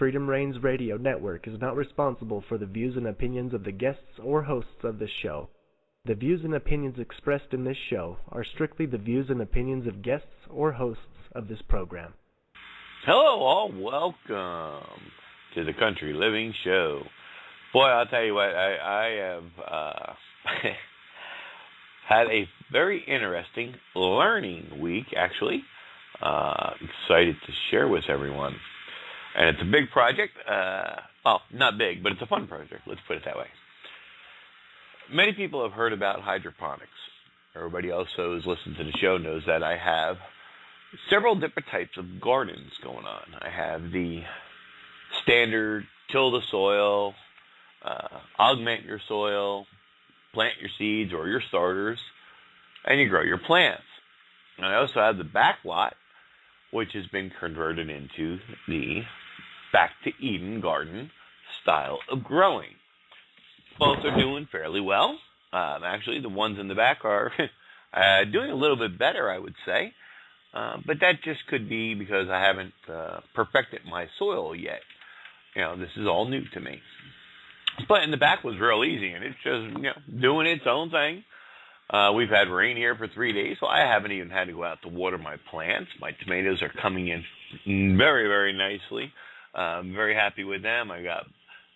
Freedom Reigns Radio Network is not responsible for the views and opinions of the guests or hosts of this show. The views and opinions expressed in this show are strictly the views and opinions of guests or hosts of this program. Hello all, welcome to the Country Living Show. Boy, I'll tell you what, I have had a very interesting learning week, actually. Excited to share with everyone. And it's a big project. Well, not big, but it's a fun project. Let's put it that way. Many people have heard about hydroponics. Everybody else who's listened to the show knows that I have several different types of gardens going on. I have the standard till the soil, augment your soil, plant your seeds or your starters, and you grow your plants. And I also have the back lot, which has been converted into the Back to Eden garden style of growing. Both are doing fairly well. Actually, the ones in the back are doing a little bit better, I would say. But that just could be because I haven't perfected my soil yet. You know, this is all new to me. But in the back was real easy, and it's just doing its own thing. We've had rain here for 3 days, so I haven't even had to go out to water my plants. My tomatoes are coming in very, very nicely. I'm very happy with them. I got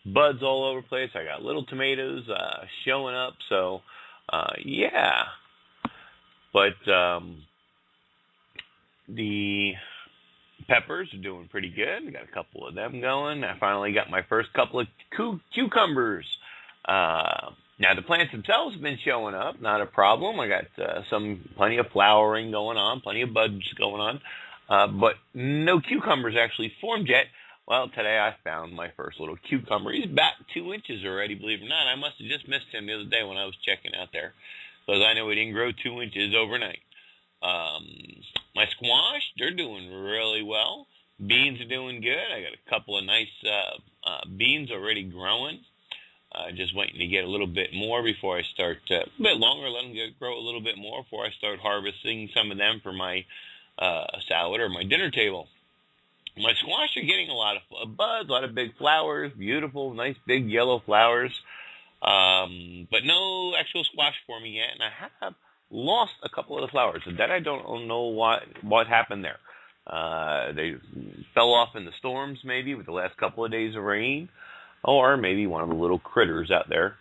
buds all over the place. I got little tomatoes showing up. So, yeah. But the peppers are doing pretty good. I got a couple of them going. I finally got my first couple of cucumbers. Now, the plants themselves have been showing up, not a problem. I got plenty of flowering going on, plenty of buds going on, but no cucumbers actually formed yet. Well, today I found my first little cucumber. He's back 2 inches already, believe it or not. I must have just missed him the other day when I was checking out there, because I know he didn't grow 2 inches overnight. My squash, they're doing really well. Beans are doing good. I got a couple of nice beans already growing. Just waiting to get a little bit more before I start, a bit longer, let them grow a little bit more before I start harvesting some of them for my salad or my dinner table. My squash are getting a lot of buds, a lot of big flowers, beautiful, nice big yellow flowers, but no actual squash for me yet, and I have lost a couple of the flowers, and that I don't know what happened there. They fell off in the storms maybe with the last couple of days of rain. Or maybe one of the little critters out there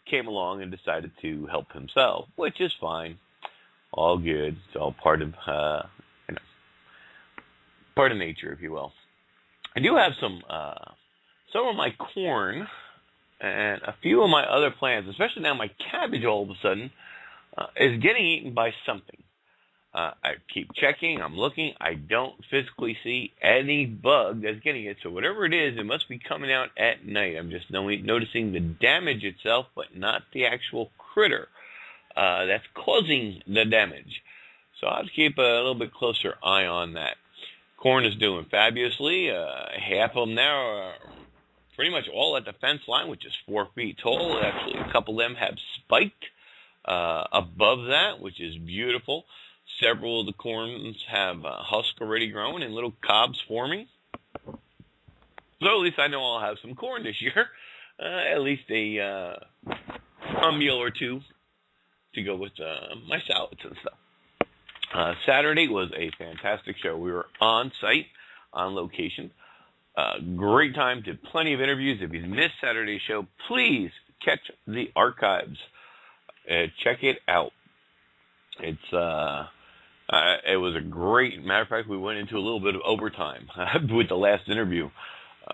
came along and decided to help himself, which is fine. All good. It's all part of part of nature, if you will. I do have some of my corn and a few of my other plants, especially now my cabbage all of a sudden, is getting eaten by something. I keep checking, I'm looking, I don't physically see any bug that's getting it. So whatever it is, it must be coming out at night. I'm just noticing the damage itself, but not the actual critter that's causing the damage. So I'll have to keep a little bit closer eye on that. Corn is doing fabulously. Half of them now are pretty much all at the fence line, which is 4 feet tall. Actually, a couple of them have spiked above that, which is beautiful. Several of the corns have husk already grown and little cobs forming. So at least I know I'll have some corn this year. At least a meal or two to go with my salads and stuff. Saturday was a fantastic show. We were on site, on location. Great time, did plenty of interviews. If you missed Saturday's show, please catch the archives. Check it out. It was a great, matter of fact, we went into a little bit of overtime with the last interview.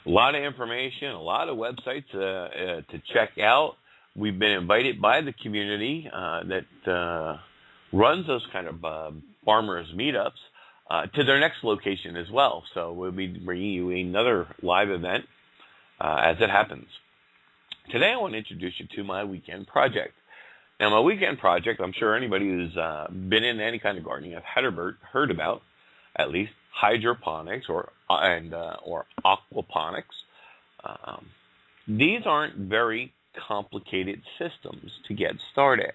A lot of information, a lot of websites to check out. We've been invited by the community that runs those kind of farmers meetups to their next location as well. So we'll be bringing you another live event as it happens. Today I want to introduce you to my weekend project. Now, my weekend project, I'm sure anybody who's been in any kind of gardening have heard about, at least, hydroponics or aquaponics. These aren't very complicated systems to get started.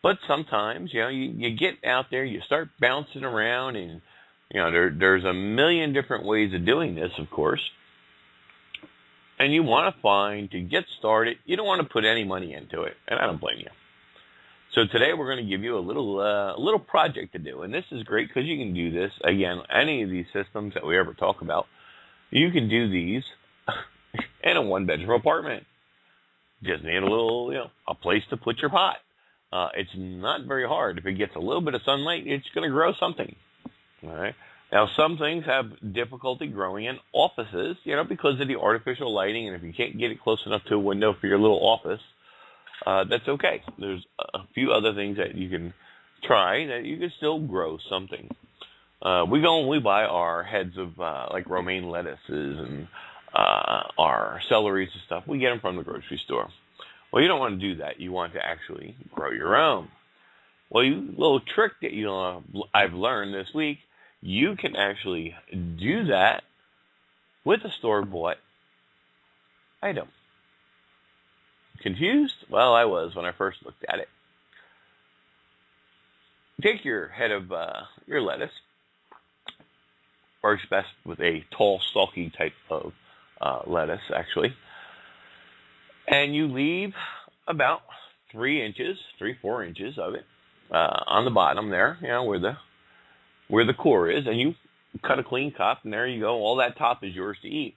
But sometimes, you get out there, you start bouncing around, and There's a million different ways of doing this, of course. And you want to get started, you don't want to put any money into it, and I don't blame you. So today we're going to give you a little project to do, and this is great because you can do this, again, any of these systems that we ever talk about, you can do these in a one-bedroom apartment. Just need a place to put your pot. It's not very hard. If it gets a little bit of sunlight, it's going to grow something. All right. Now, some things have difficulty growing in offices, because of the artificial lighting, and if you can't get it close enough to a window for your little office, that's okay. There's a few other things that you can try that you can still grow something. We buy our heads of like romaine lettuces and our celeries and stuff. We get them from the grocery store. Well, you don't want to do that. You want to actually grow your own. Well, little trick that I've learned this week, you can actually do that with a store-bought item. Confused? Well, I was when I first looked at it. Take your head of your lettuce, works best with a tall, stalky type of lettuce, actually, and you leave about 4 inches of it on the bottom there, where the core is, and you cut a clean cup, and there you go. All that top is yours to eat.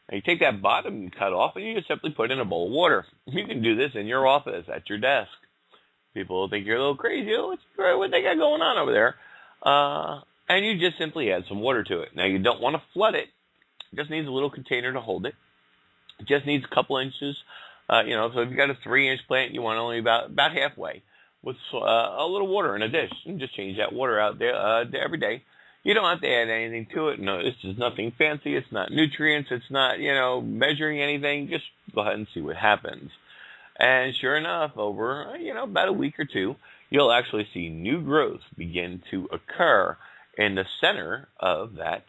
And you take that bottom and cut off, and you just simply put in a bowl of water. You can do this in your office, at your desk. People will think you're a little crazy. What they got going on over there? And you just simply add some water to it. Now, you don't want to flood it. It just needs a little container to hold it. It just needs a couple inches. So if you've got a 3-inch plant, you want only about halfway with a little water in a dish. And just change that water out there every day. You don't have to add anything to it. No, this is nothing fancy. It's not nutrients. It's not, measuring anything. Just go ahead and see what happens. And sure enough, over, about a week or two, you'll actually see new growth begin to occur in the center of that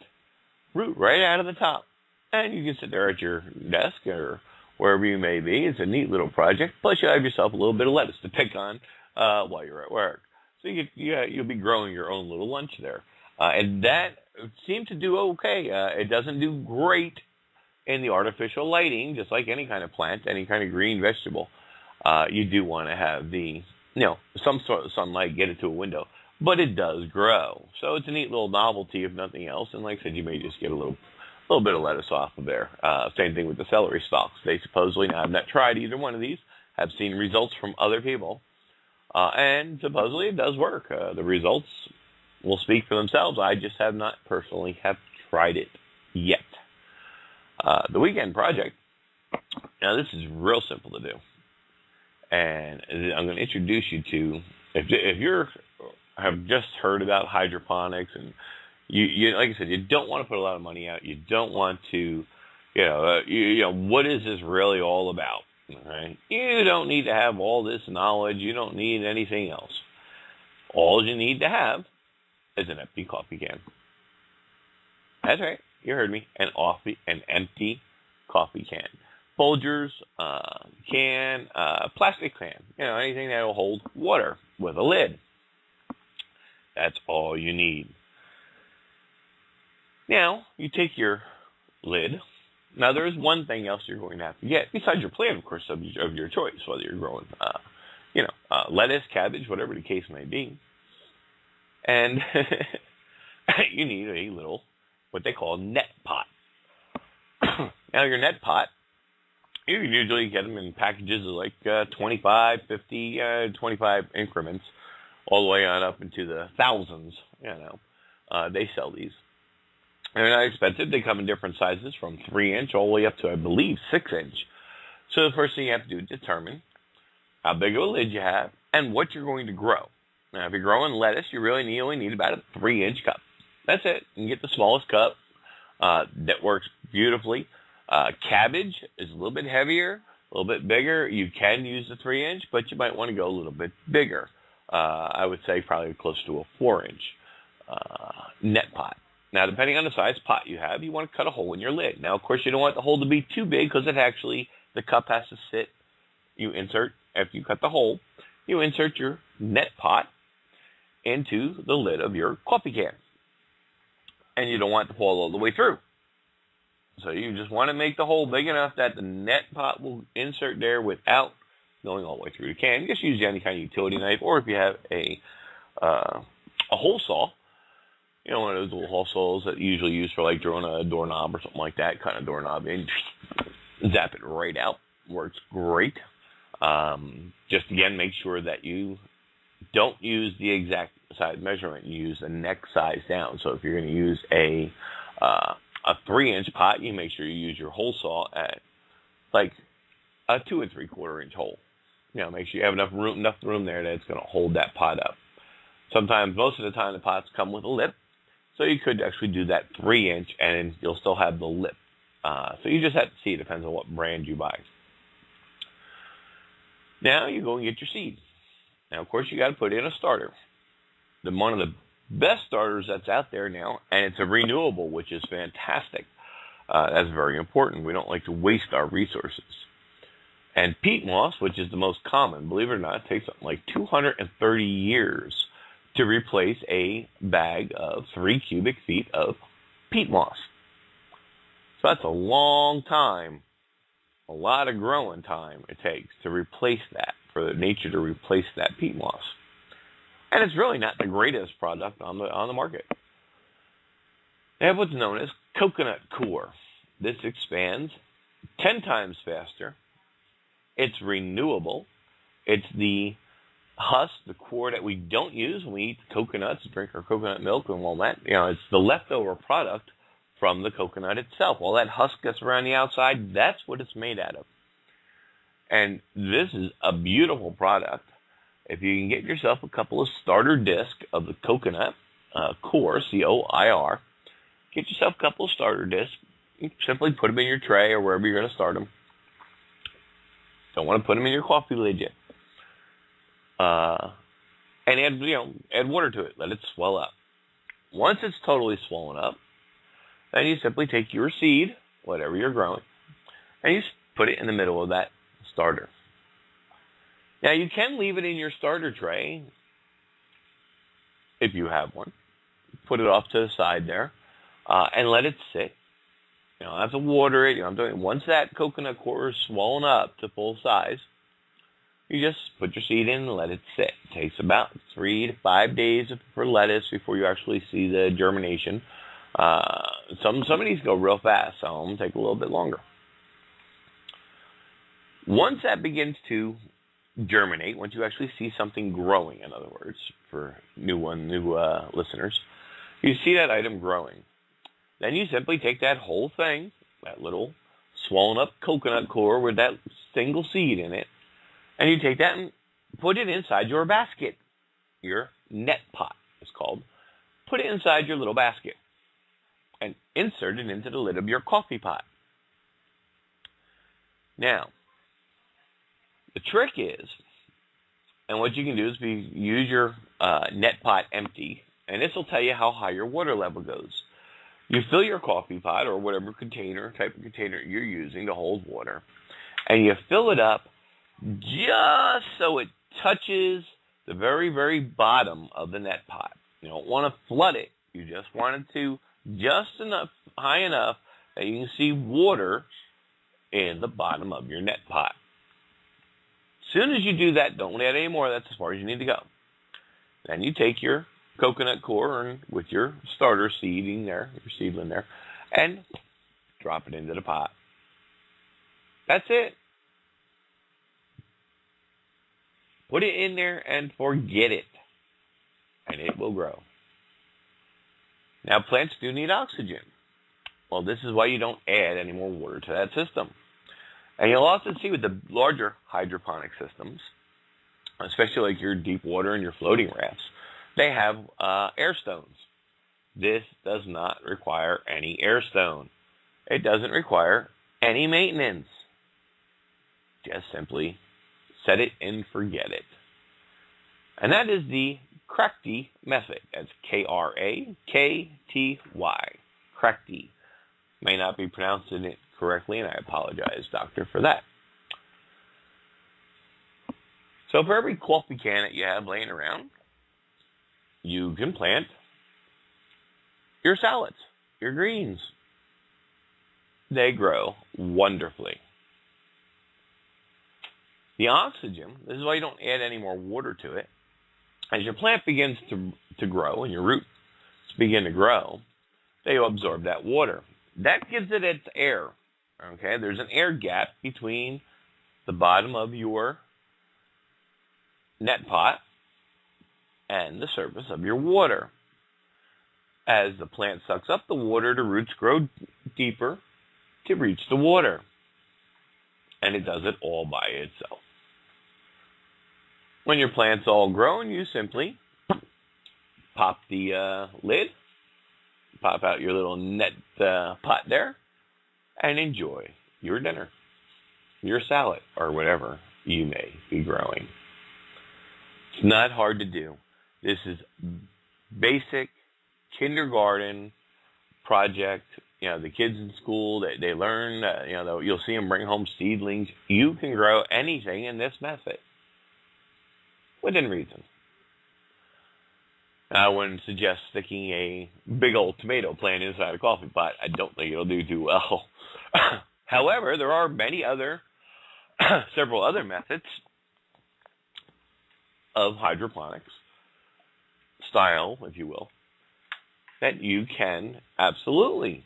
root, right out of the top. And you can sit there at your desk or wherever you may be. It's a neat little project. Plus, you have yourself a little bit of lettuce to pick on while you're at work. So you'll be growing your own little lunch there. And that seemed to do okay. It doesn't do great in the artificial lighting, just like any kind of plant, any kind of green vegetable. You do want to have some sort of sunlight, get it to a window. But it does grow. So it's a neat little novelty, if nothing else. And like I said, you may just get a little bit of lettuce off of there. Same thing with the celery stalks. They supposedly, now I've not tried either one of these, have seen results from other people. And supposedly it does work. The results will speak for themselves. I just have not personally have tried it yet. The weekend project, now this is real simple to do. And I'm going to introduce you to, if you're have just heard about hydroponics, and you like I said, you don't want to put a lot of money out. You don't want to, what is this really all about? Right? You don't need to have all this knowledge. You don't need anything else. All you need to have is an empty coffee can. That's right. You heard me. An empty coffee can. Folgers, can, plastic can. Anything that will hold water with a lid. That's all you need. Now, you take your lid. Now, there is one thing else you're going to have to get, besides your plant, of course, of your choice, whether you're growing, lettuce, cabbage, whatever the case may be. And you need a little, what they call net pot. Now, your net pot, you can usually get them in packages of like 25, 50, 25 increments, all the way on up into the thousands. They sell these. They're not expensive. They come in different sizes from 3-inch all the way up to, I believe, 6-inch. So the first thing you have to do is determine how big of a lid you have and what you're going to grow. Now, if you're growing lettuce, you really only need about a 3-inch cup. That's it. You can get the smallest cup. That works beautifully. Cabbage is a little bit heavier, a little bit bigger. You can use the 3-inch, but you might want to go a little bit bigger. I would say probably close to a 4-inch net pot. Now, depending on the size pot you have, you want to cut a hole in your lid. Now, of course, you don't want the hole to be too big because the cup has to sit. After you cut the hole, you insert your net pot into the lid of your coffee can. and you don't want the hole all the way through. So you just want to make the hole big enough that the net pot will insert there without going all the way through the can. Just use any kind of utility knife, or if you have a hole saw, one of those little hole saws that you usually use for like drilling a doorknob or something like that, kind of doorknob, and zap it right out. Works great. Just again, make sure that you don't use the exact size measurement. You use the neck size down. So if you're going to use a 3-inch pot, you make sure you use your hole saw at like a 2 3/4 inch hole. Make sure you have enough room there that it's going to hold that pot up. Sometimes, most of the time, the pots come with a lip, so you could actually do that 3-inch, and you'll still have the lip. So you just have to see. It depends on what brand you buy. Now you go and get your seed. Now, of course, you got to put in a starter. One of the best starters that's out there now, and it's a renewable, which is fantastic. That's very important. We don't like to waste our resources. And peat moss, which is the most common, believe it or not, takes something like 230 years to replace a bag of 3 cubic feet of peat moss. So that's a long time, a lot of growing time it takes to replace that, for nature to replace that peat moss. And it's really not the greatest product on the market. They have what's known as coconut core. This expands 10 times faster. It's renewable. It's the husk, the core that we don't use when we eat coconuts, drink our coconut milk and all that. It's the leftover product from the coconut itself. All that husk that's around the outside, that's what it's made out of. And this is a beautiful product. If you can get yourself a couple of starter discs of the coconut core, COIR, get yourself a couple of starter discs. You simply put them in your tray or wherever you're going to start them. Don't want to put them in your coffee lid yet. And add water to it. Let it swell up. Once it's totally swollen up, then you simply take your seed, whatever you're growing, and you put it in the middle of that starter. Now, you can leave it in your starter tray if you have one. Put it off to the side there and let it sit. You don't have to water it. Once that coconut core is swollen up to full size, you just put your seed in and let it sit. It takes about 3 to 5 days for lettuce before you actually see the germination. Some of these go real fast. Some of them take a little bit longer. Once that begins to germinate, once you actually see something growing, in other words, for new listeners, you see that item growing. Then you simply take that whole thing, that little swollen up coconut core with that single seed in it, and you take that and put it inside your basket. Your net pot is called. Put it inside your little basket and insert it into the lid of your coffee pot. Now, the trick is, and what you can do is use your net pot empty, and this will tell you how high your water level goes. You fill your coffee pot or whatever type of container you're using to hold water, and you fill it up just so it touches the very, very bottom of the net pot. You don't want to flood it. You just want it to just high enough that you can see water in the bottom of your net pot. As soon as you do that, don't add any more. That's as far as you need to go. Then you take your coconut core and with your starter seedling there, and drop it into the pot. That's it. Put it in there and forget it, and it will grow. Now, plants do need oxygen. Well, this is why you don't add any more water to that system. And you'll often see with the larger hydroponic systems, especially like your deep water and your floating rafts, they have air stones. This does not require any air stone. It doesn't require any maintenance. Just simply set it and forget it. And that is the Krakty method. That's Krakty. Krakty. May not be pronouncing it correctly, and I apologize, doctor, for that. So for every coffee can that you have laying around, you can plant your salads. your greens. They grow wonderfully. The oxygen, this is why you don't add any more water to it. As your plant begins to grow and your roots begin to grow, they absorb that water. That gives it its air. Okay, there's an air gap between the bottom of your net pot and the surface of your water. As the plant sucks up the water, the roots grow deeper to reach the water. And it does it all by itself. When your plant's all grown, you simply pop the lid, pop out your little net pot there, and enjoy your dinner, your salad, or whatever you may be growing. It's not hard to do. This is basic kindergarten project. You know, the kids in school, they learn, you'll see them bring home seedlings. You can grow anything in this method within reason. I wouldn't suggest sticking a big old tomato plant inside a coffee pot. I don't think it'll do too well. However, there are several other methods of hydroponics style, if you will, that you can absolutely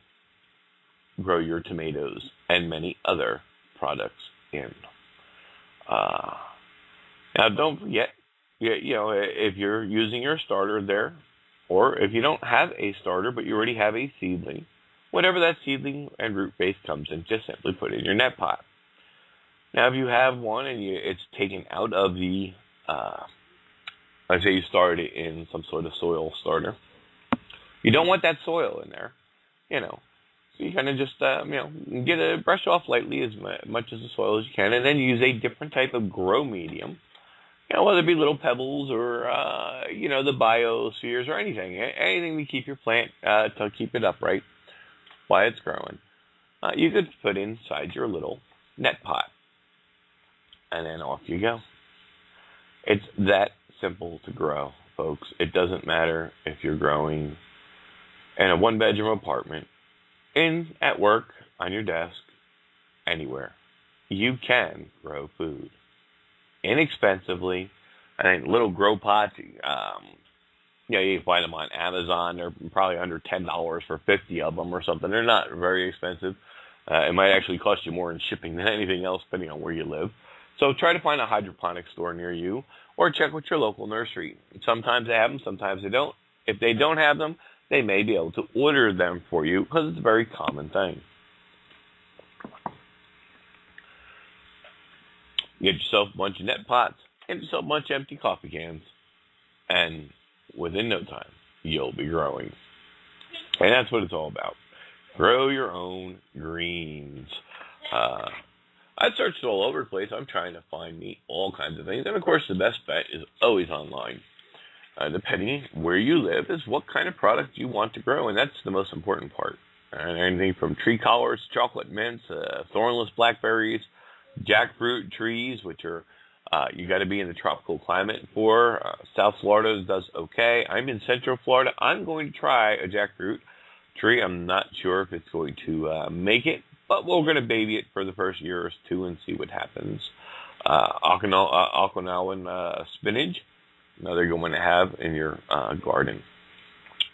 grow your tomatoes and many other products in. Now, don't forget, if you're using your starter there, or if you don't have a starter but you already have a seedling, whatever that seedling and root base comes in, just simply put it in your net pot. Now, if you have one and it's taken out of the, let's say you started it in some sort of soil starter, you don't want that soil in there, So you kind of just, brush off lightly as much as the soil as you can, and then use a different type of grow medium. Whether it be little pebbles or, the biospheres or anything to keep your plant, to keep it upright while it's growing. You could put inside your little net pot. And then off you go. It's that simple to grow, folks. It doesn't matter if you're growing in a one-bedroom apartment, at work, on your desk, anywhere. You can grow food inexpensively. I think little grow pots, you can find them on Amazon. They're probably under $10 for 50 of them or something. They're not very expensive. It might actually cost you more in shipping than anything else, depending on where you live. So try to find a hydroponic store near you, or check with your local nursery. Sometimes they have them, sometimes they don't. If they don't have them, they may be able to order them for you, because it's a very common thing. Get yourself a bunch of net pots, get yourself a bunch of empty coffee cans, and within no time, you'll be growing. And that's what it's all about. Grow your own greens. I searched all over the place. I'm trying to find me all kinds of things. And, of course, the best bet is always online. Depending where you live is what kind of product you want to grow, and that's the most important part. Anything from tree collars, chocolate mints, thornless blackberries, jackfruit trees, which are you got to be in the tropical climate for. South Florida does okay. I'm in Central Florida. I'm going to try a jackfruit tree. I'm not sure if it's going to make it, but we're going to baby it for the first year or two and see what happens. Okinawan spinach, another good one to have in your garden.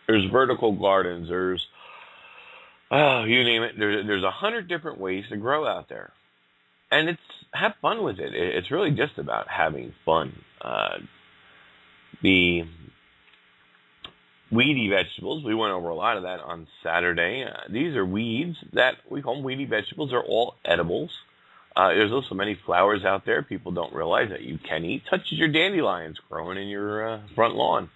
There's vertical gardens. There's, you name it. There's 100 different ways to grow out there. And have fun with it. It's really just about having fun. The weedy vegetables, we went over a lot of that on Saturday. These are weeds that we call them weedy vegetables. They're all edibles. There's also many flowers out there people don't realize that you can eat, such as your dandelions growing in your front lawn,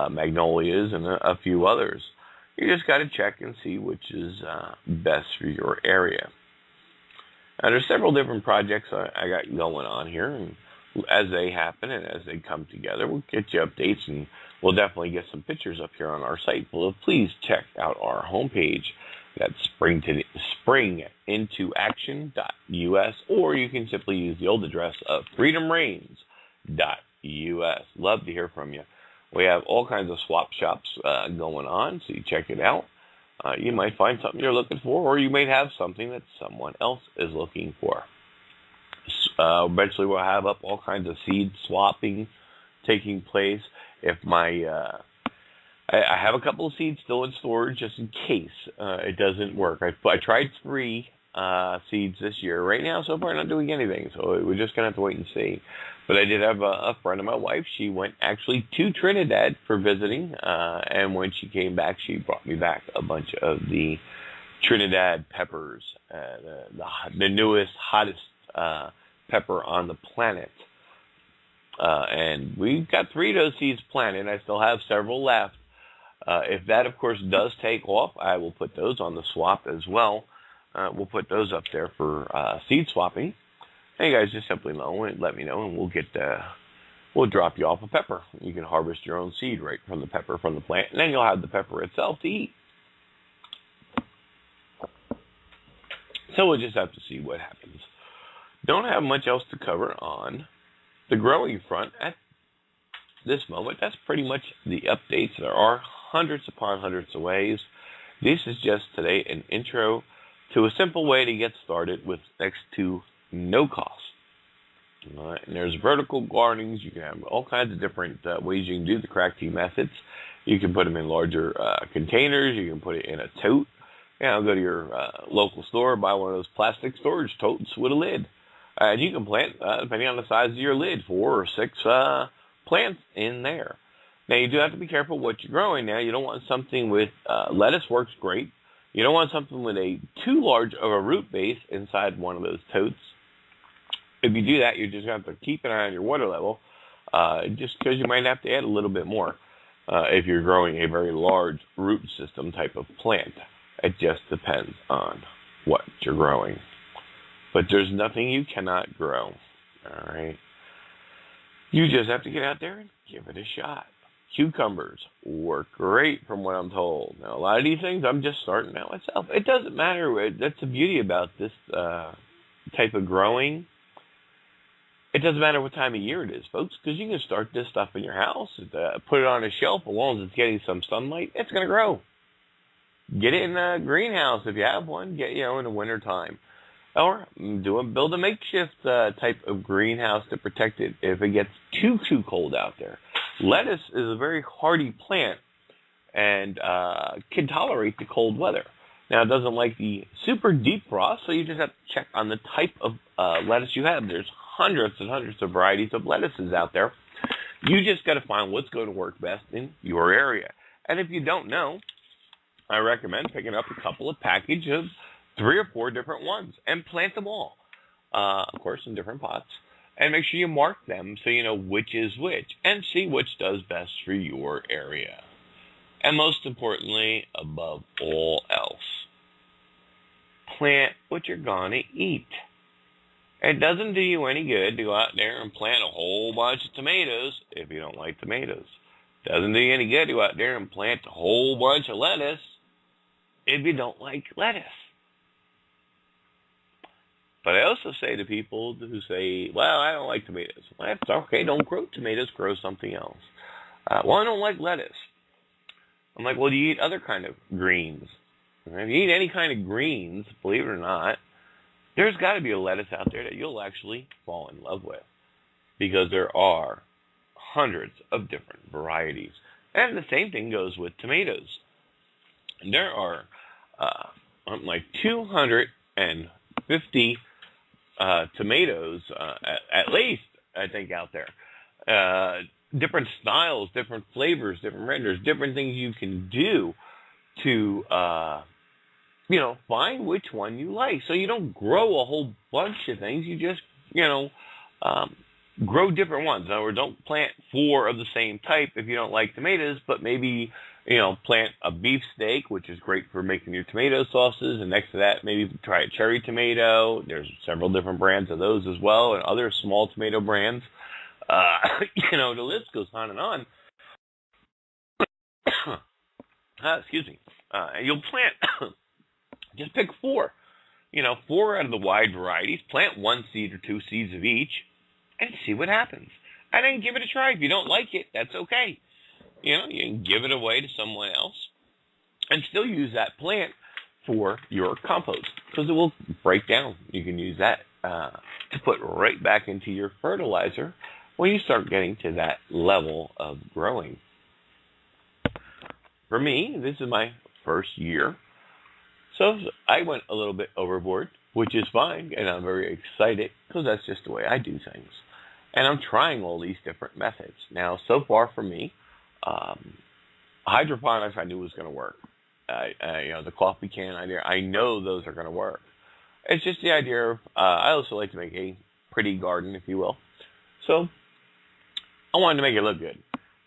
magnolias, and a few others. You just got to check and see which is best for your area. Now, there's several different projects I got going on here, and as they happen and as they come together, we'll get you updates, and we'll definitely get some pictures up here on our site. Well, please check out our homepage. That's springintoaction.us, or you can simply use the old address of freedomreigns.us. Love to hear from you. We have all kinds of swap shops going on, so you check it out. You might find something you're looking for, or you might have something that someone else is looking for. Eventually, we'll have up all kinds of seed swapping taking place. If I have a couple of seeds still in storage just in case it doesn't work. I tried 3 seeds this year. Right now, so far, not doing anything. So we're just going to have to wait and see. But I did have a friend of my wife. She went actually to Trinidad for visiting. And when she came back, she brought me back a bunch of the Trinidad peppers, the newest, hottest pepper on the planet. And we've got 3 of those seeds planted. I still have several left. If that, of course, does take off, I will put those on the swap as well. We'll put those up there for seed swapping. And you guys just simply know and let me know, and we'll drop you off a pepper. You can harvest your own seed right from the pepper from the plant, and then you'll have the pepper itself to eat. So we'll just have to see what happens. Don't have much else to cover on the growing front at this moment. That's pretty much the updates. There are hundreds upon hundreds of ways. This is just today an intro to a simple way to get started with next to no cost. And there's vertical gardenings. You can have all kinds of different ways you can do the crack tea methods. You can put them in larger containers. You can put it in a tote. Go to your local store, buy one of those plastic storage totes with a lid. And you can plant, depending on the size of your lid, 4 or 6 plants in there. Now, you do have to be careful what you're growing now. You don't want something with lettuce works great. You don't want something with too large of a root base inside one of those totes. If you do that, you're just going to have to keep an eye on your water level, just because you might have to add a little bit more if you're growing a very large root system type of plant. It just depends on what you're growing. But there's nothing you cannot grow, all right? You just have to get out there and give it a shot. Cucumbers work great from what I'm told. Now, a lot of these things, I'm just starting out myself. It doesn't matter. That's the beauty about this type of growing. It doesn't matter what time of year it is, folks, because you can start this stuff in your house, put it on a shelf, as long as it's getting some sunlight, it's going to grow. Get it in a greenhouse if you have one, in the wintertime. Or build a makeshift type of greenhouse to protect it if it gets too cold out there. Lettuce is a very hardy plant and can tolerate the cold weather. Now, it doesn't like the super deep frost, so you just have to check on the type of lettuce you have. There's hundreds and hundreds of varieties of lettuces out there. You just got to find what's going to work best in your area. And if you don't know, I recommend picking up a couple of packages of 3 or 4 different ones and plant them all, of course, in different pots. And make sure you mark them so you know which is which and see which does best for your area. And most importantly, above all else, plant what you're going to eat. It doesn't do you any good to go out there and plant a whole bunch of tomatoes if you don't like tomatoes. Doesn't do you any good to go out there and plant a whole bunch of lettuce if you don't like lettuce. But I also say to people who say, well, I don't like tomatoes. Well, that's okay. Don't grow tomatoes. Grow something else. Well, I don't like lettuce. I'm like, well, do you eat other kind of greens? If you eat any kind of greens, believe it or not, there's got to be a lettuce out there that you'll actually fall in love with. Because there are hundreds of different varieties. And the same thing goes with tomatoes. There are like 250 tomatoes, at least, I think, out there. Different styles, different flavors, different renders, different things you can do to, find which one you like. So you don't grow a whole bunch of things. You just, grow different ones. In other words, don't plant 4 of the same type if you don't like tomatoes, but maybe, plant a beefsteak, which is great for making your tomato sauces. And next to that, maybe try a cherry tomato. There's several different brands of those as well, and other small tomato brands. The list goes on and on. Excuse me. And you'll plant, just pick 4. 4 out of the wide varieties. Plant 1 seed or 2 seeds of each, and see what happens. And then give it a try. If you don't like it, that's okay. You can give it away to someone else. and still use that plant for your compost because it will break down. You can use that to put right back into your fertilizer when you start getting to that level of growing. For me, this is my first year, so I went a little bit overboard, which is fine, and I'm very excited because that's just the way I do things. And I'm trying all these different methods. Now, so far for me, hydroponics I knew was going to work. The coffee can idea, I know those are going to work. It's just the idea of, I also like to make a pretty garden, if you will. So I wanted to make it look good.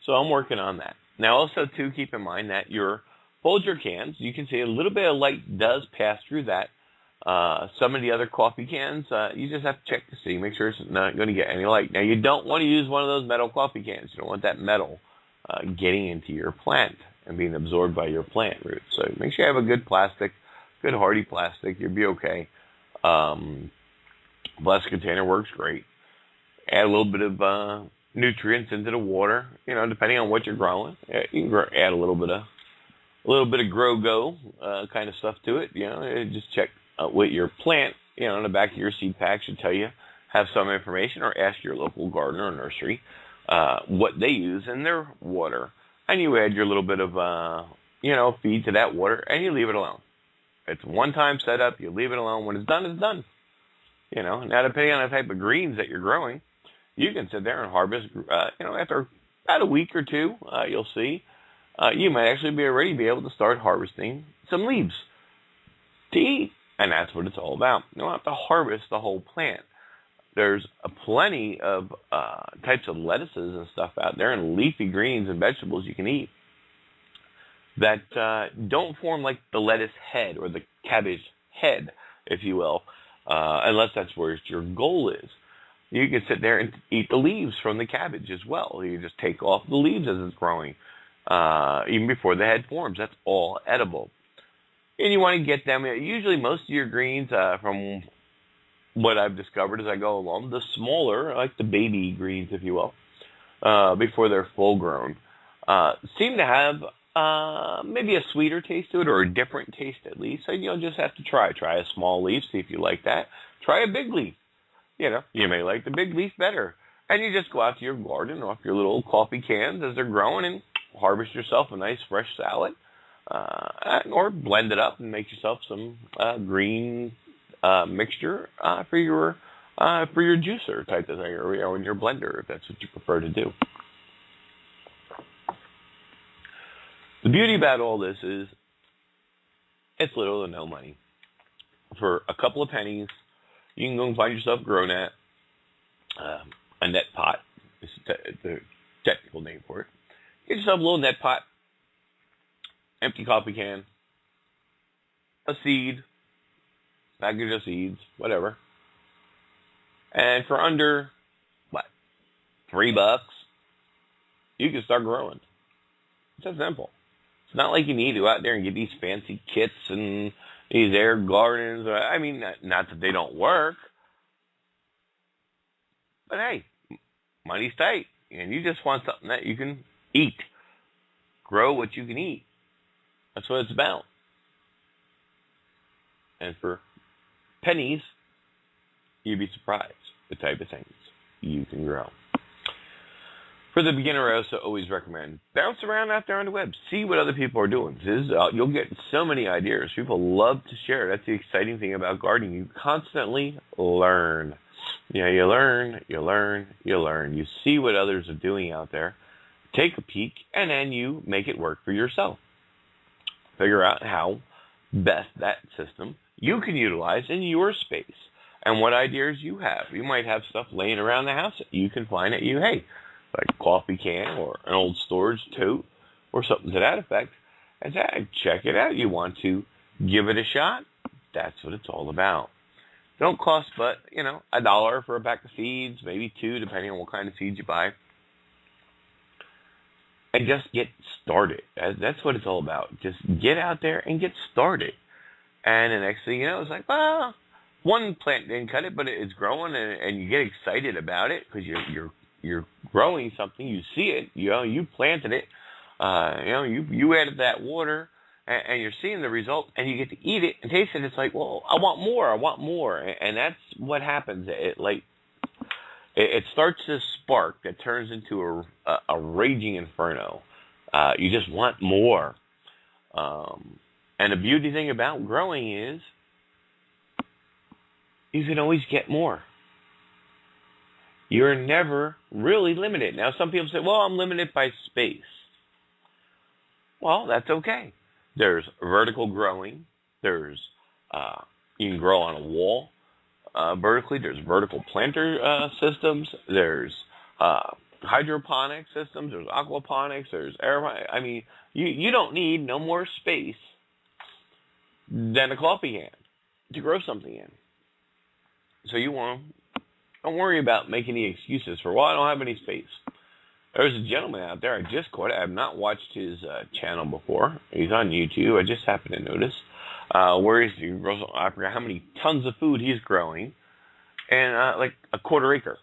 So I'm working on that. Now also, too, keep in mind that your Folger cans, you can see a little bit of light does pass through that. Some of the other coffee cans, you just have to check to see, make sure it's not going to get any light. Now, you don't want to use one of those metal coffee cans. You don't want that metal getting into your plant and being absorbed by your plant roots. So make sure you have a good plastic, good hardy plastic. You'll be okay. Plastic container works great. Add a little bit of nutrients into the water, depending on what you're growing. You can add a little bit of grow-go kind of stuff to it. Just check with your plant, on the back of your seed pack should tell you, have some information, or ask your local gardener or nursery what they use in their water. And you add your little bit of, feed to that water, and you leave it alone. It's one-time setup. You leave it alone. When it's done, it's done. Now depending on the type of greens that you're growing, you can sit there and harvest, after about a week or two, you'll see. You might actually be able to start harvesting some leaves to eat. And that's what it's all about. You don't have to harvest the whole plant. There's plenty of types of lettuces and stuff out there and leafy greens and vegetables you can eat that don't form like the lettuce head or the cabbage head, if you will, unless that's where your goal is. You can sit there and eat the leaves from the cabbage as well. You just take off the leaves as it's growing, even before the head forms. That's all edible. And you want to get them, usually most of your greens, from what I've discovered as I go along, the smaller, like the baby greens, if you will, before they're full grown, seem to have maybe a sweeter taste to it, or a different taste at least. So you'll just have to try a small leaf, see if you like that. Try a big leaf. You may like the big leaf better. And you just go out to your garden off your little coffee cans as they're growing and harvest yourself a nice fresh salad. Or blend it up and make yourself some green mixture for your juicer type of thing, or in your blender, if that's what you prefer to do. The beauty about all this is it's little to no money. For a couple of pennies, you can go and find yourself growing at a net pot. Is the technical name for it. Get yourself a little net pot. Empty coffee can, a seed, package of seeds, whatever. And for under, $3, you can start growing. It's that simple. It's not like you need to go out there and get these fancy kits and these air gardens. I mean, not that they don't work. But hey, money's tight. And you just want something that you can eat. Grow what you can eat. That's what it's about. And for pennies, you'd be surprised the type of things you can grow. For the beginner, I also always recommend bounce around out there on the web. See what other people are doing. You'll get so many ideas. People love to share. That's the exciting thing about gardening. You constantly learn. You learn. You see what others are doing out there. Take a peek, and then you make it work for yourself. Figure out how best that system you can utilize in your space and what ideas you have. You might have stuff laying around the house that you can find at like a coffee can or an old storage tote or something to that effect. And check it out. You want to give it a shot? That's what it's all about. Don't cost but, $1 for a pack of seeds, maybe $2, depending on what kind of seeds you buy. And just get started. That's what it's all about. Just get out there and get started. And the next thing you know, it's like, well, one plant didn't cut it, but it's growing, and you get excited about it because you're growing something. You see it. You planted it. You added that water, and you're seeing the result, and you get to eat it and taste it. It's like, well, I want more. I want more. And that's what happens. It starts this spark that turns into a raging inferno. You just want more. And the beauty thing about growing is you can always get more. You're never really limited. Now, some people say, well, I'm limited by space. Well, that's okay. There's vertical growing. There's you can grow on a wall vertically. There's vertical planter systems. There's hydroponic systems. There's aquaponics. There's aeroponics. I mean, you don't need no more space than a coffee can to grow something in. So don't worry about making any excuses for, well, I don't have any space. There's a gentleman out there, I just caught it. I have not watched his channel before. He's on YouTube. I just happened to notice. Where he grows, I forgot how many tons of food he's growing. And like a quarter acre.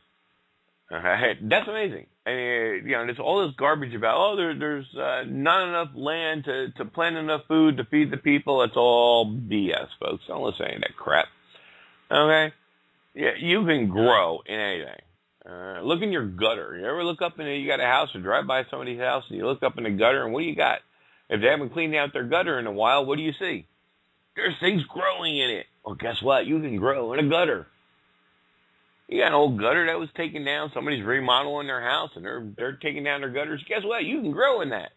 That's amazing. And there's all this garbage about, there's not enough land to plant enough food to feed the people. It's all BS, folks. Don't listen to any of that crap. Okay? Yeah, you can grow in anything. Look in your gutter. You ever look up and you got a house or drive by somebody's house and you look up in the gutter and what do you got? If they haven't cleaned out their gutter in a while, what do you see? There's things growing in it. Well, guess what? You can grow in a gutter. You got an old gutter that was taken down. Somebody's remodeling their house and they're taking down their gutters. Guess what? You can grow in that.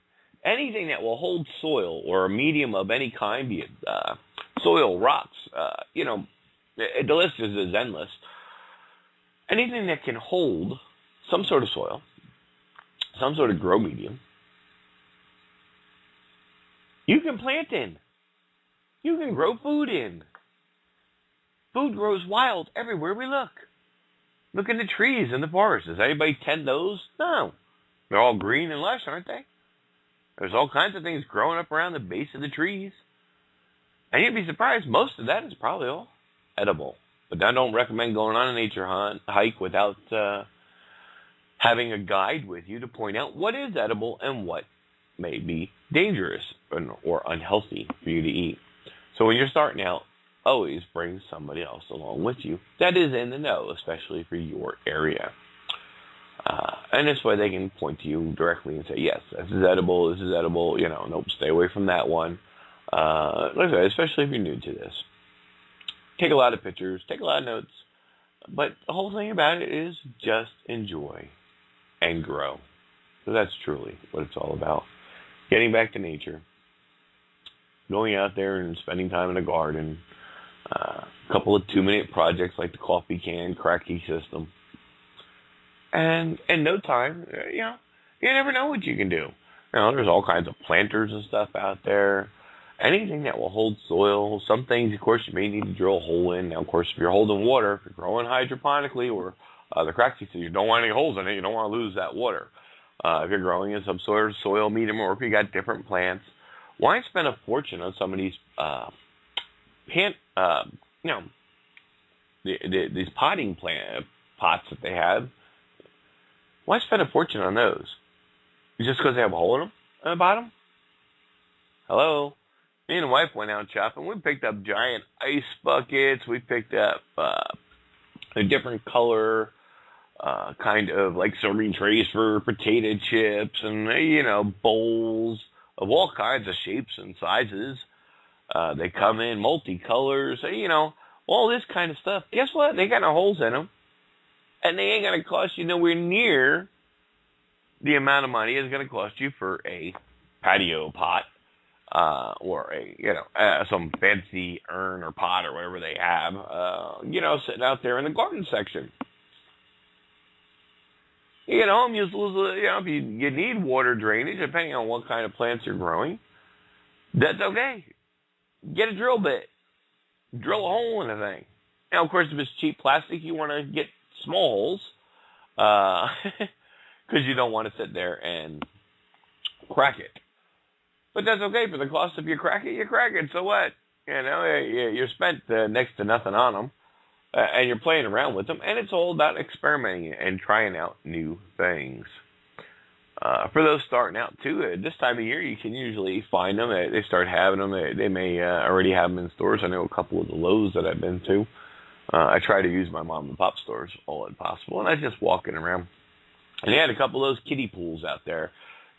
Anything that will hold soil or a medium of any kind, be it soil, rocks, the list is endless. Anything that can hold some sort of soil, some sort of grow medium, you can plant in. You can grow food in. Food grows wild everywhere we look. Look at the trees in the forest. Does anybody tend those? No. They're all green and lush, aren't they? There's all kinds of things growing up around the base of the trees. And you'd be surprised, most of that is probably all edible. But I don't recommend going on a nature hike without having a guide with you to point out what is edible and what may be dangerous or unhealthy for you to eat. So when you're starting out, always bring somebody else along with you that is in the know, especially for your area. And this way they can point to you directly and say, yes, this is edible, nope, stay away from that one. Like I said, especially if you're new to this. Take a lot of pictures, take a lot of notes, but the whole thing about it is just enjoy and grow. So that's truly what it's all about. Getting back to nature, going out there and spending time in the garden, a couple of 2-minute projects like the coffee can, cracky system. And in no time, you never know what you can do. There's all kinds of planters and stuff out there. Anything that will hold soil. Some things, of course, you may need to drill a hole in. Now, of course, if you're holding water, if you're growing hydroponically or the cracky system, you don't want any holes in it. You don't want to lose that water. If you're growing in some sort of soil medium or if you got different plants, why spend a fortune on some of these these potting pots that they have? Why spend a fortune on those? Just because they have a hole in them at the bottom? Hello? Me and the wife went out shopping. We picked up giant ice buckets. We picked up a different color, kind of like serving trays for potato chips and, bowls of all kinds of shapes and sizes. They come in multicolors, all this kind of stuff. Guess what? They got no holes in them. And they ain't going to cost you nowhere near the amount of money it's going to cost you for a patio pot. Or some fancy urn or pot or whatever they have, sitting out there in the garden section. You get home, if you need water drainage, depending on what kind of plants you're growing, that's okay. Get a drill bit. Drill a hole in the thing. Now, of course, if it's cheap plastic, you want to get small holes, because you don't want to sit there and crack it. But that's okay. For the cost of you crack it, so what? You're spent next to nothing on them, and you're playing around with them, and it's all about experimenting and trying out new things. For those starting out too, this time of year you can usually find them. They start having them. They may already have them in stores. I know a couple of the Lowe's that I've been to. I try to use my mom and pop stores all as possible, and I was just walking around, and they had a couple of those kiddie pools out there.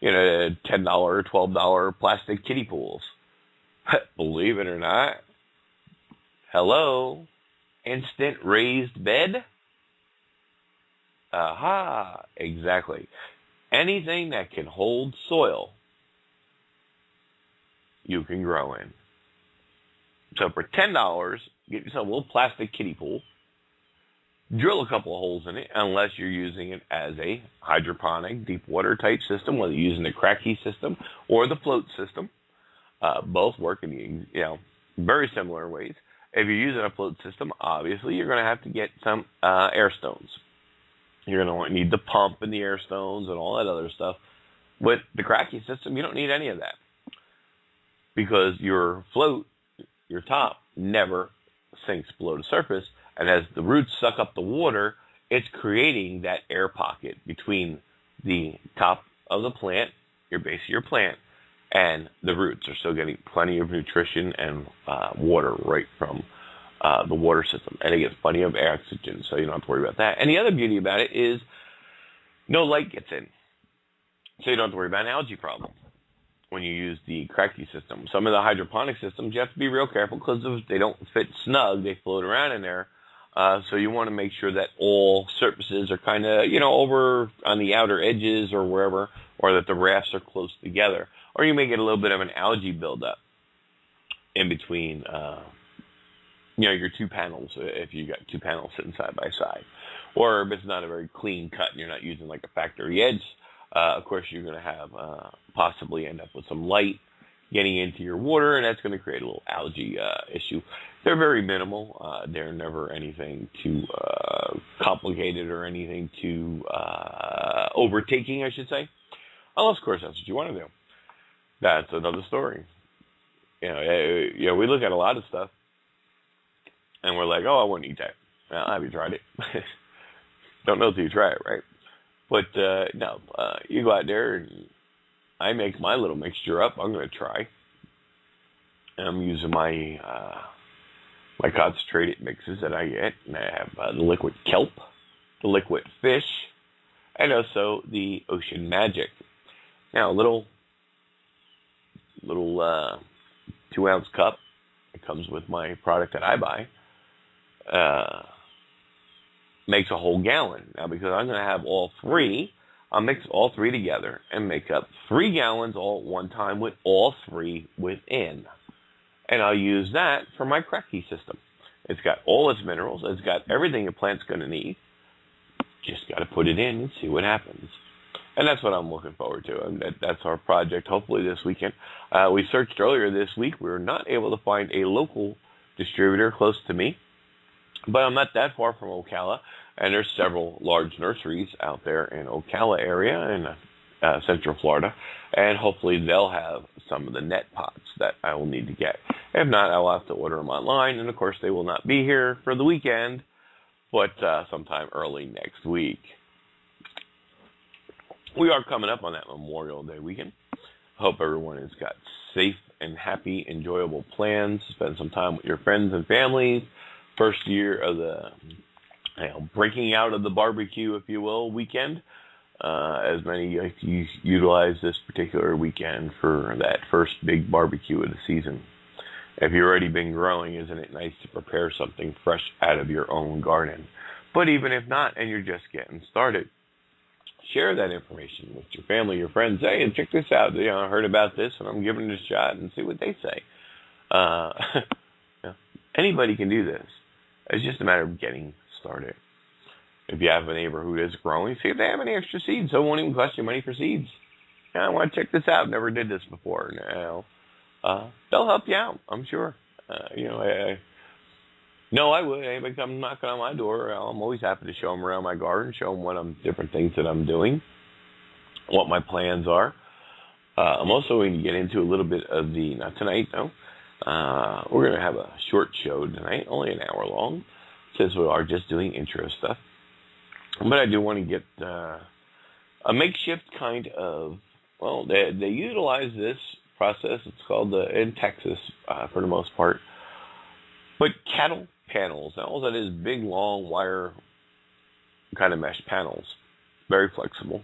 $10 or $12 plastic kiddie pools. Believe it or not, hello, instant raised bed. Aha, exactly. Anything that can hold soil, you can grow in. So for $10, get yourself a little plastic kiddie pool. Drill a couple of holes in it, unless you're using it as a hydroponic, deep water type system, whether you're using the cracky system or the float system. Both work in very similar ways. If you're using a float system, obviously you're going to have to get some air stones. You're going to need the pump and the air stones and all that other stuff. With the cracky system, you don't need any of that, because your float, your top, never sinks below the surface. And as the roots suck up the water, it's creating that air pocket between the top of the plant, your base of your plant, and the roots are still getting plenty of nutrition and water right from the water system. And it gets plenty of oxygen, so you don't have to worry about that. And the other beauty about it is no light gets in, so you don't have to worry about an algae problem when you use the cracky system. Some of the hydroponic systems, you have to be real careful, because if they don't fit snug, they float around in there. So you want to make sure that all surfaces are kind of, over on the outer edges or wherever, or that the rafts are close together. Or you may get a little bit of an algae buildup in between, your two panels, if you got two panels sitting side by side. Or if it's not a very clean cut and you're not using like a factory edge, of course you're going to have possibly end up with some light getting into your water, and that's going to create a little algae issue. They're very minimal. They're never anything too complicated or anything too overtaking, I should say. Unless, of course, that's what you want to do. That's another story. We look at a lot of stuff, and we're like, oh, I wouldn't eat that. Well, have you tried it? Don't know till you try it, right? But, no, you go out there, and I make my little mixture up. I'm going to try. And I'm using my my concentrated mixes that I get. And I have the liquid kelp, the liquid fish, and also the Ocean Magic. Now, a little 2-ounce cup. It comes with my product that I buy. Makes a whole gallon. Now, because I'm going to have all three, I'll mix all three together and make up 3 gallons all at one time with all 3 within. And I'll use that for my cracky system. It's got all its minerals. It's got everything a plant's going to need. Just got to put it in and see what happens. And that's what I'm looking forward to. And that's our project, hopefully this weekend. We searched earlier this week. We were not able to find a local distributor close to me. But I'm not that far from Ocala. And there's several large nurseries out there in Ocala area in Central Florida. And hopefully they'll have some of the net pots that I will need to get. If not, I'll have to order them online. And, of course, they will not be here for the weekend, but sometime early next week. We are coming up on that Memorial Day weekend. Hope everyone has got safe and happy, enjoyable plans. Spend some time with your friends and families. First year of the breaking out of the barbecue, if you will, weekend. As many utilize this particular weekend for that first big barbecue of the season. If you've already been growing, isn't it nice to prepare something fresh out of your own garden? But even if not, and you're just getting started, share that information with your family, your friends. Hey, check this out. I heard about this, and I'm giving it a shot, and see what they say. Anybody can do this. It's just a matter of getting started. If you have a neighbor who is growing, see if they have any extra seeds. So it won't even cost you money for seeds. I want to check this out. Never did this before. They'll help you out, I'm sure. I would. Anybody come knocking on my door, I'm always happy to show them around my garden, show them different things that I'm doing, what my plans are. I'm also going to get into a little bit of not tonight, though. We're going to have a short show tonight, only an hour long, since we are just doing intro stuff. But I do want to get a makeshift kind of, well, they utilize this process. It's called in Texas for the most part. But cattle panels. Now, all that is big, long wire kind of mesh panels. Very flexible.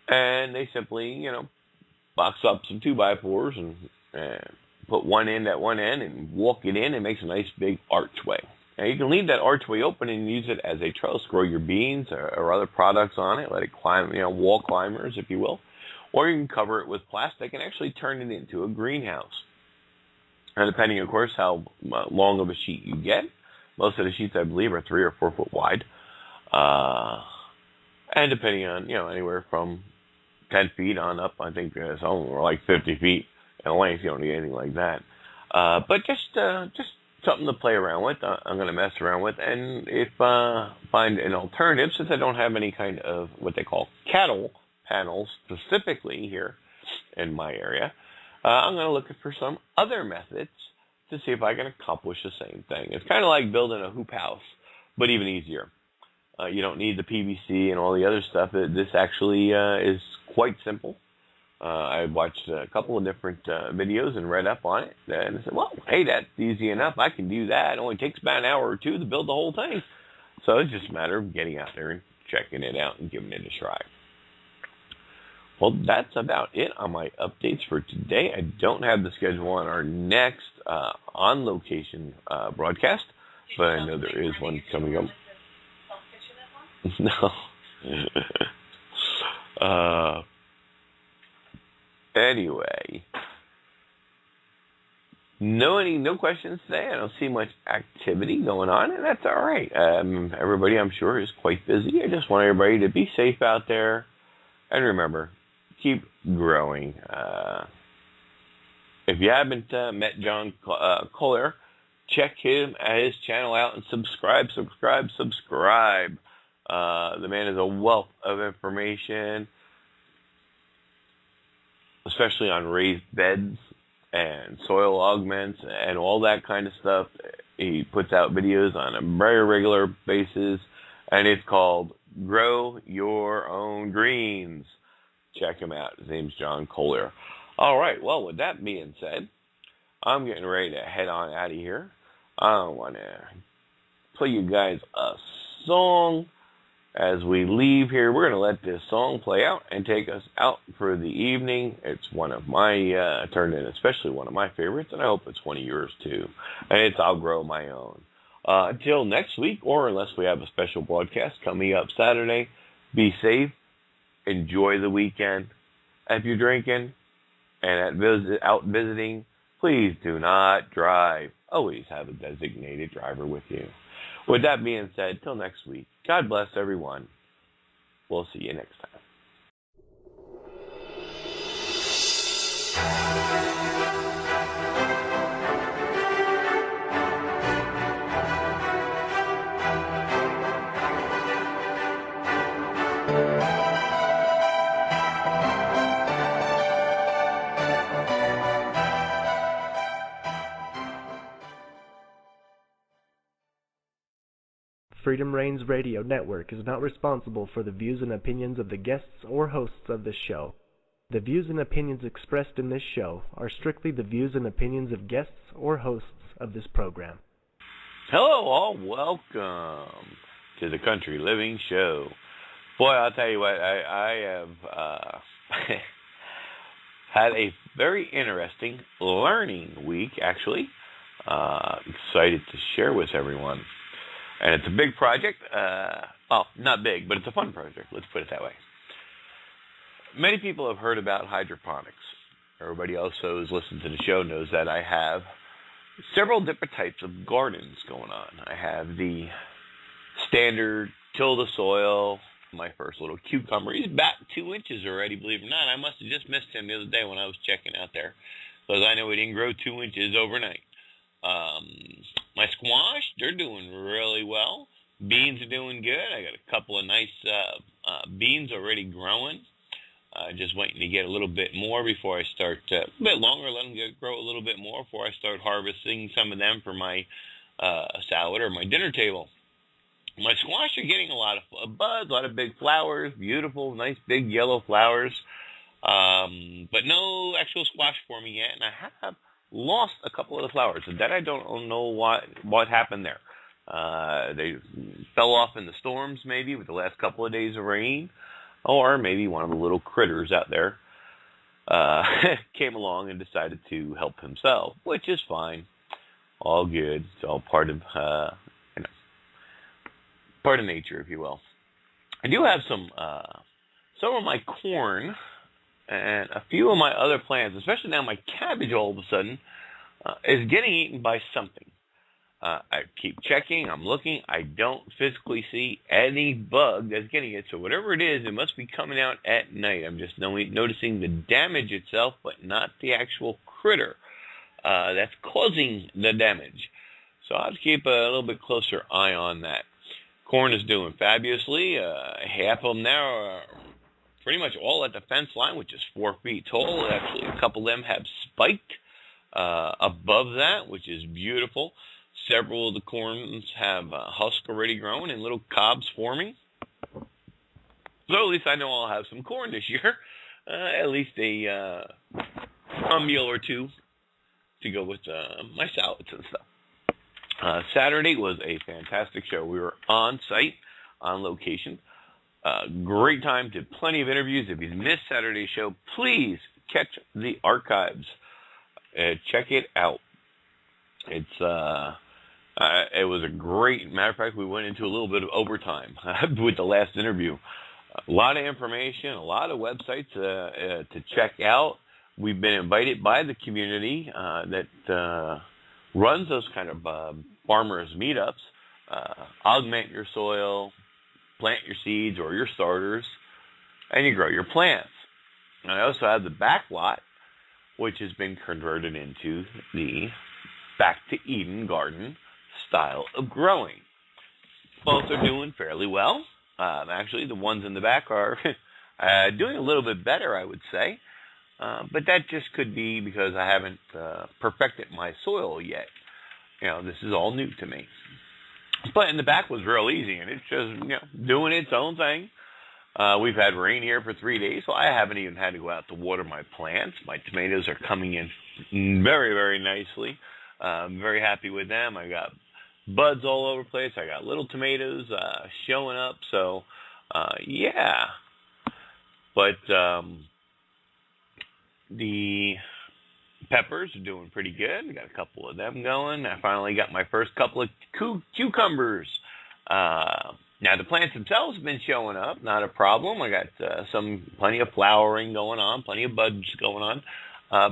And they simply, box up some 2x4s and put one end at one end and walk it in and makes a nice big archway. Now you can leave that archway open and use it as a trellis, grow your beans or other products on it, let it climb, wall climbers, if you will. Or you can cover it with plastic and actually turn it into a greenhouse. And depending, of course, how long of a sheet you get, most of the sheets, I believe, are 3 or 4 foot wide. And depending on, anywhere from 10 feet on up, I think some are like 50 feet in length. You don't need anything like that. But just something to play around with. I'm going to mess around with. And if find an alternative, since I don't have any kind of what they call cattle panels specifically here in my area, I'm going to look for some other methods to see if I can accomplish the same thing. It's kind of like building a hoop house, but even easier. You don't need the PVC and all the other stuff. This actually is quite simple. I watched a couple of different videos and read up on it. And I said, well, hey, that's easy enough. I can do that. It only takes about an hour or two to build the whole thing. So it's just a matter of getting out there and checking it out and giving it a try. Well, that's about it on my updates for today. I don't have the schedule on our next on-location broadcast, but I know there is one coming up. No. Anyway, no questions today. I don't see much activity going on, and that's all right. Everybody, I'm sure, is quite busy. I just want everybody to be safe out there, and remember, keep growing. If you haven't met John Kohler, check his channel out and subscribe. The man is a wealth of information, especially on raised beds and soil augments and all that kind of stuff. He puts out videos on a very regular basis, and it's called Grow Your Own Greens. Check him out. His name's John Kohler. All right, well, with that being said, I'm getting ready to head on out of here. I want to play you guys a song. As we leave here, we're going to let this song play out and take us out for the evening. It's one of my, turned in especially one of my favorites, and I hope it's one of yours too. And it's I'll Grow My Own. Until next week, or unless we have a special broadcast coming up Saturday, be safe, enjoy the weekend. If you're drinking and out visiting, please do not drive. Always have a designated driver with you. With that being said, till next week, God bless everyone. We'll see you next time. Freedom Reigns Radio Network is not responsible for the views and opinions of the guests or hosts of this show. The views and opinions expressed in this show are strictly the views and opinions of guests or hosts of this program. Hello all, welcome to the Country Living Show. Boy, I'll tell you what, I have had a very interesting learning week, actually. Excited to share with everyone. And it's a big project. Well, not big, but it's a fun project. Let's put it that way. Many people have heard about hydroponics. Everybody else who's listened to the show knows that I have several different types of gardens going on. I have the standard till the soil. My first little cucumber. He's about 2 inches already, believe it or not. I must have just missed him the other day when I was checking out there, because I know he didn't grow 2 inches overnight. My squash, they're doing really well. Beans are doing good. I got a couple of nice beans already growing. Just waiting to get a little bit more before I start, a bit longer, let them grow a little bit more before I start harvesting some of them for my salad or my dinner table. My squash squash are getting a lot of buds, a lot of big flowers, beautiful, nice big yellow flowers, but no actual squash forming yet. And I have lost a couple of the flowers, and that I don't know what happened there. They fell off in the storms, maybe with the last couple of days of rain, or maybe one of the little critters out there came along and decided to help himself, which is fine, all good. It's all part of part of nature, if you will. I do have some of my corn and a few of my other plants, especially now my cabbage all of a sudden is getting eaten by something. I keep checking, I'm looking, I don't physically see any bug that's getting it. So whatever it is, it must be coming out at night. I'm just noticing the damage itself, but not the actual critter that's causing the damage. So I'll have to keep a little bit closer eye on that. Corn is doing fabulously. Half of them now are pretty much all at the fence line, which is 4 feet tall. Actually, a couple of them have spiked above that, which is beautiful. Several of the corns have husk already grown and little cobs forming. So at least I know I'll have some corn this year. At least a meal or two to go with my salads and stuff. Saturday was a fantastic show. We were on site, on location. Great time, did plenty of interviews. If you missed Saturday's show, please catch the archives. Check it out. It was a great, matter of fact, we went into a little bit of overtime with the last interview. A lot of information, a lot of websites to check out. We've been invited by the community that runs those kind of farmers meetups. Augment your soil, plant your seeds or your starters, and you grow your plants. And I also have the back lot, which has been converted into the Back to Eden garden style of growing. Both are doing fairly well. Actually, the ones in the back are doing a little bit better, I would say. But that just could be because I haven't perfected my soil yet. This is all new to me. But in the back was real easy, and it's just doing its own thing. We've had rain here for 3 days, so I haven't even had to go out to water my plants. My tomatoes are coming in very, very nicely. I'm very happy with them. I got buds all over the place. I got little tomatoes showing up. So, yeah. But the peppers are doing pretty good. I got a couple of them going. I finally got my first couple of cucumbers. Now, the plants themselves have been showing up. Not a problem. I got plenty of flowering going on, plenty of buds going on.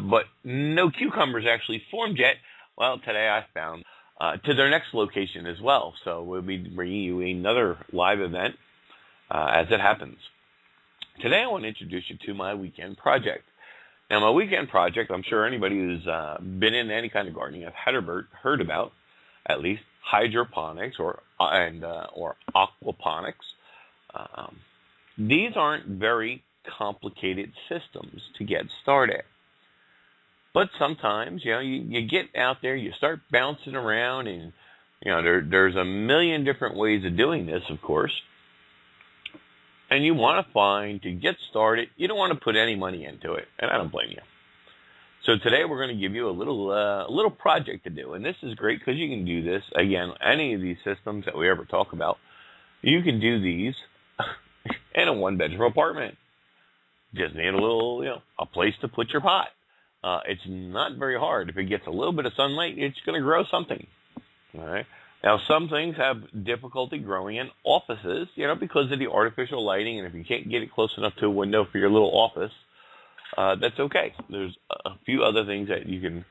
But no cucumbers actually formed yet. Well, today I found to their next location as well. So we'll be bringing you another live event as it happens. Today I want to introduce you to my weekend project. Now, my weekend project, I'm sure anybody who's been in any kind of gardening have heard about, at least, hydroponics or aquaponics. These aren't very complicated systems to get started. But sometimes, you get out there, you start bouncing around, and, there's a million different ways of doing this, of course. And you want to find, to get started, you don't want to put any money into it, and I don't blame you. So today we're going to give you a little project to do, and this is great because you can do this, again, any of these systems that we ever talk about, you can do these in a one-bedroom apartment. Just need a place to put your pot. It's not very hard. If it gets a little bit of sunlight, it's going to grow something. All right. Now, some things have difficulty growing in offices, because of the artificial lighting, and if you can't get it close enough to a window for your little office, that's okay. There's a few other things that you can